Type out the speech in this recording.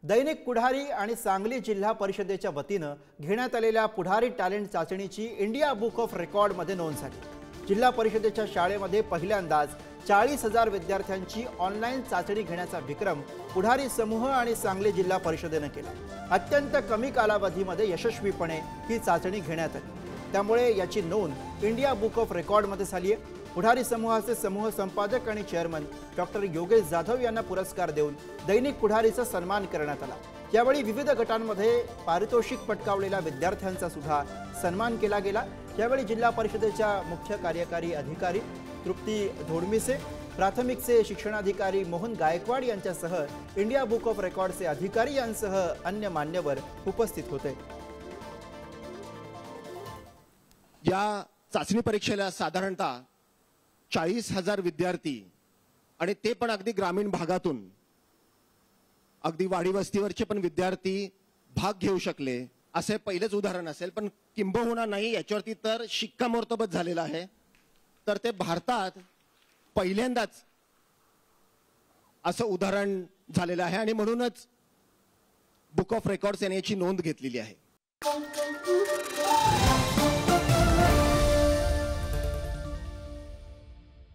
दैनिक पुढारी आणि सांगली जिल्हा परिषदेच्या वतीनं घेण्यात आलेल्या पुढारी टॅलेंट चाचणीची इंडिया बुक ऑफ रेकॉर्डमध्ये नोंद झाली। जिल्हा परिषदेच्या शाळेमध्ये पहिल्यांदाच 40,000 विद्यार्थ्यांची ऑनलाईन चाचणी घेण्याचा विक्रम पुढारी समूह आणि सांगली जिल्हा परिषदेने केला। अत्यंत कमी कालावधीमध्ये यशस्वीपणे ही चाचणी घेण्यात आली, त्यामुळे याची नोंद इंडिया बुक ऑफ रेकॉर्डमध्ये झाली आहे। पुढारी समूहाचे समूह संपादक आणि चेअरमन डॉक्टर योगेश जाधव यांना पुरस्कार देऊन दैनिक पुढारीचा सन्मान करण्यात आला। यावेळी विविध गटांमध्ये पारितोषिक पटकावलेल्या विद्यार्थ्यांचा सुद्धा सन्मान केला गेला। यावेळी जिल्हा परिषदेच्या मुख्य कार्यकारी अधिकारी तृप्ती धोडमिसे, प्राथमिकचे शिक्षणाधिकारी मोहन गायकवाड यांच्यासह इंडिया बुक ऑफ रेकॉर्डचे अधिकारी यांसह अन्य मान्यवर उपस्थित होते। या चाचणी परीक्षेला साधारणतः 40,000 विद्यार्थी आणि ते पण अगदी ग्रामीण भागातून, अगदी वाडी वस्तीवरचे पण विद्यार्थी भाग घेऊ शकले असे पहिलेच उदाहरण असेल, पण किंबहुना नाही याच्यावरती तर शिक्कामोर्तब झालेला आहे। तर ते भारतात पहिल्यांदाच असं उदाहरण झालेलं आहे आणि म्हणूनच बुक ऑफ रेकॉर्ड्स याने याची नोंद घेतलेली आहे।